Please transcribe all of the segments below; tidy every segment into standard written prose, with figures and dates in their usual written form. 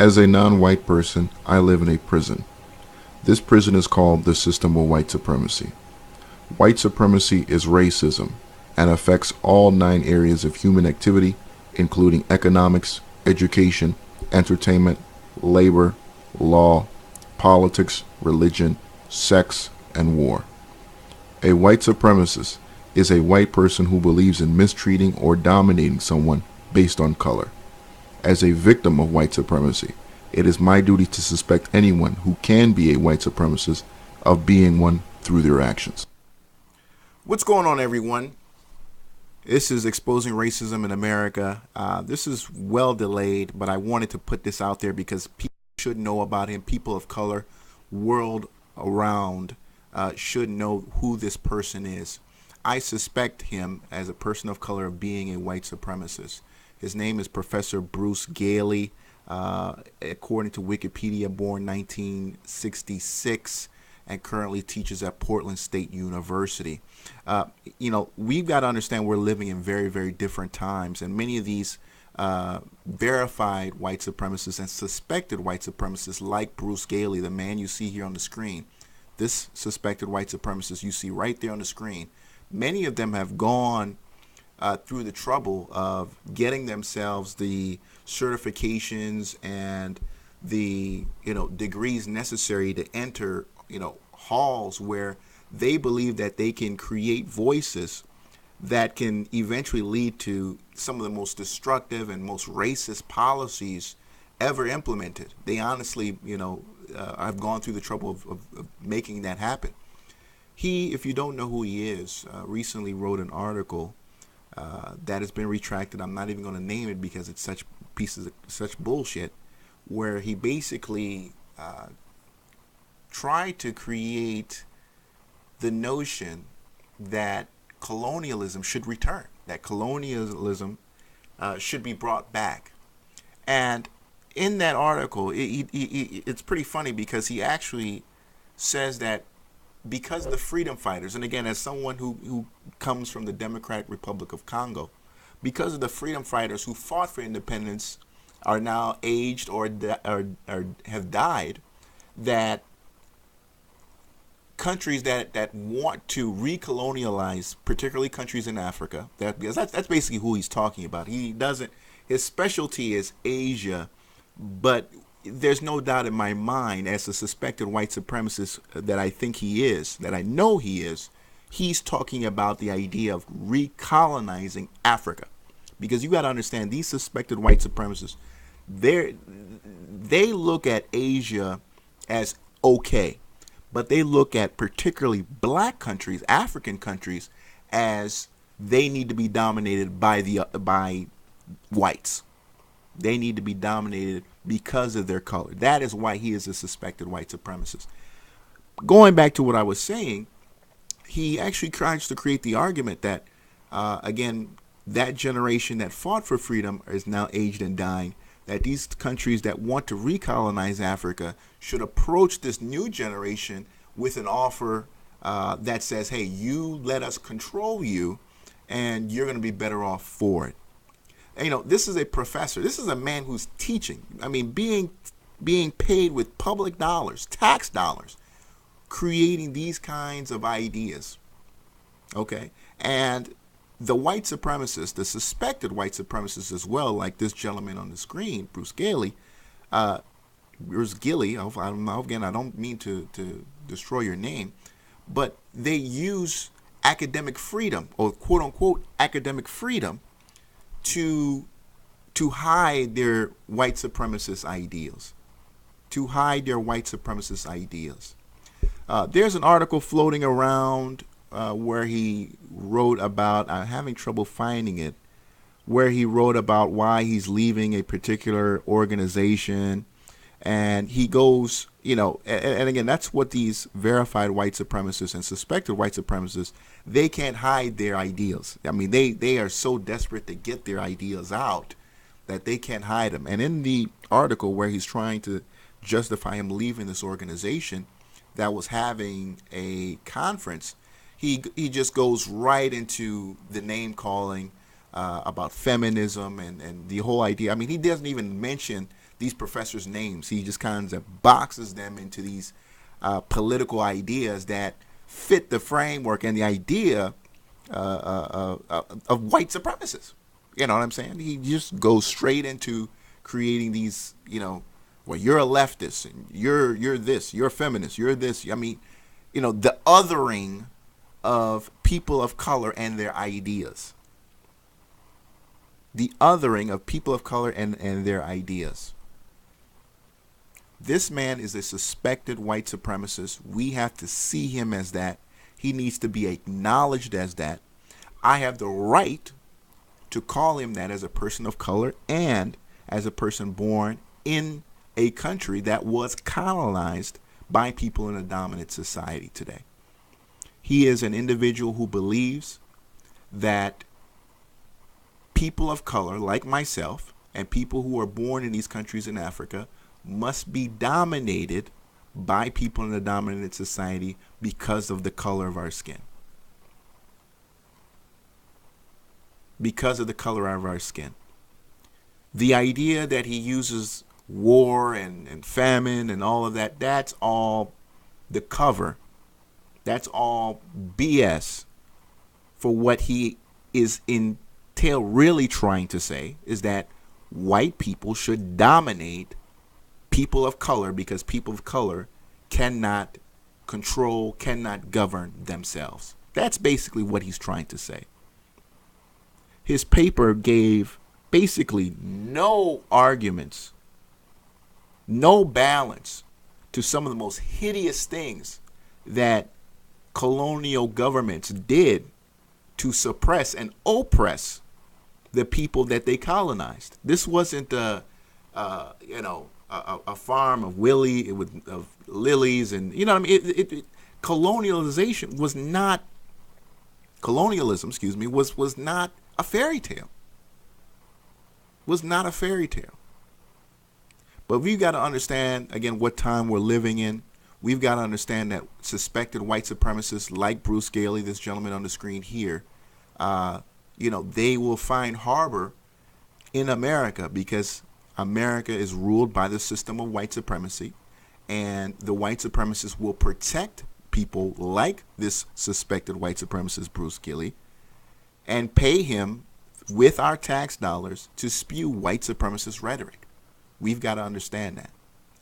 As a non-white person, I live in a prison. This prison is called the system of white supremacy. White supremacy is racism and affects all 9 areas of human activity, including economics, education, entertainment, labor, law, politics, religion, sex, and war. A white supremacist is a white person who believes in mistreating or dominating someone based on color. As a victim of white supremacy, it is my duty to suspect anyone who can be a white supremacist of being one through their actions. What's going on, everyone? This is Exposing Racism in America. This is well delayed, but I wanted to put this out there because people should know about him. People of color, world around, should know who this person is. I suspect him as a person of color of being a white supremacist. His name is Professor Bruce Gilley. According to Wikipedia, born 1966 and currently teaches at Portland State University. We've got to understand we're living in very, very different times, and many of these verified white supremacists and suspected white supremacists like Bruce Gilley, the man you see here on the screen, this suspected white supremacist you see right there on the screen, many of them have gone through the trouble of getting themselves the certifications and the degrees necessary to enter halls where they believe that they can create voices that can eventually lead to some of the most destructive and most racist policies ever implemented. They honestly, have gone through the trouble of making that happen. He, if you don't know who he is, recently wrote an article that has been retracted. I'm not even going to name it because it's such pieces of such bullshit, where he basically tried to create the notion that colonialism should return, that colonialism should be brought back. And in that article, it's pretty funny because he actually says that because the freedom fighters, and again, as someone who comes from the Democratic Republic of Congo, because of the freedom fighters who fought for independence are now aged or have died, that countries that want to recolonialize, particularly countries in Africa, because that's basically who he's talking about. His specialty is Asia, but there's no doubt in my mind, as a suspected white supremacist that I think he is, that I know he is, he's talking about the idea of recolonizing Africa. Because you got to understand, these suspected white supremacists, they look at Asia as okay, but they look at particularly black countries, African countries, as they need to be dominated by whites. They need to be dominated because of their color. That is why he is a suspected white supremacist. Going back to what I was saying, he actually tries to create the argument that, again, that generation that fought for freedom is now aged and dying, that these countries that want to recolonize Africa should approach this new generation with an offer that says, hey, you let us control you, and you're going to be better off for it. This is a professor. This is a man who's teaching. I mean, being paid with public dollars, tax dollars, creating these kinds of ideas. Okay? And the white supremacists, the suspected white supremacists as well, like this gentleman on the screen, Bruce Gilley, I don't mean to destroy your name, but they use academic freedom, or quote unquote academic freedom, to hide their white supremacist ideals. There's an article floating around where he wrote about, I'm having trouble finding it, where he wrote about why he's leaving a particular organization. And he goes, and again, that's what these verified white supremacists and suspected white supremacists, they can't hide their ideals. I mean, they are so desperate to get their ideas out that they can't hide them. And in the article where he's trying to justify him leaving this organization that was having a conference, he just goes right into the name calling about feminism and the whole idea. I mean, he doesn't even mention these professors' names. He just kind of boxes them into these political ideas that fit the framework and the idea of white supremacists. You know what I'm saying? He just goes straight into creating these, well, you're a leftist, and you're this, you're a feminist, you're this. I mean, the othering of people of color and their ideas. The othering of people of color and their ideas. This man is a suspected white supremacist. We have to see him as that. He needs to be acknowledged as that. I have the right to call him that as a person of color and as a person born in a country that was colonized by people in a dominant society today. He is an individual who believes that people of color like myself and people who are born in these countries in Africa must be dominated by people in a dominant society because of the color of our skin. Because of the color of our skin. The idea that he uses war and famine and all of that, that's all the cover. That's all BS for what he is really trying to say is that white people should dominate people of color because people of color cannot control, cannot govern themselves. That's basically what he's trying to say. His paper gave basically no arguments, no balance to some of the most hideous things that colonial governments did to suppress and oppress the people that they colonized. This wasn't a farm of of lilies and colonialism was not a fairy tale. Was not a fairy tale. But we've got to understand again what time we're living in. We've got to understand that suspected white supremacists like Bruce Gilley, this gentleman on the screen here, they will find harbor in America because America is ruled by the system of white supremacy, and the white supremacists will protect people like this suspected white supremacist Bruce Gilley and pay him with our tax dollars to spew white supremacist rhetoric. We've got to understand that,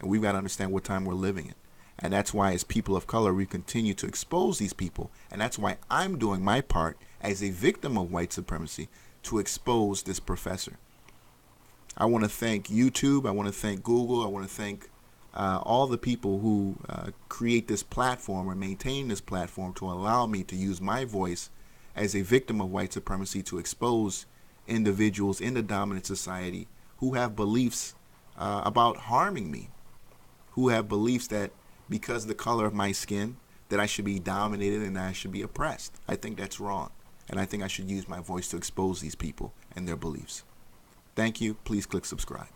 and we've got to understand what time we're living in. And that's why as people of color, we continue to expose these people. And that's why I'm doing my part as a victim of white supremacy to expose this professor. I want to thank YouTube. I want to thank Google. I want to thank all the people who create this platform or maintain this platform to allow me to use my voice as a victim of white supremacy to expose individuals in the dominant society who have beliefs about harming me, who have beliefs that because of the color of my skin, that I should be dominated and I should be oppressed. I think that's wrong. And I think I should use my voice to expose these people and their beliefs. Thank you. Please click subscribe.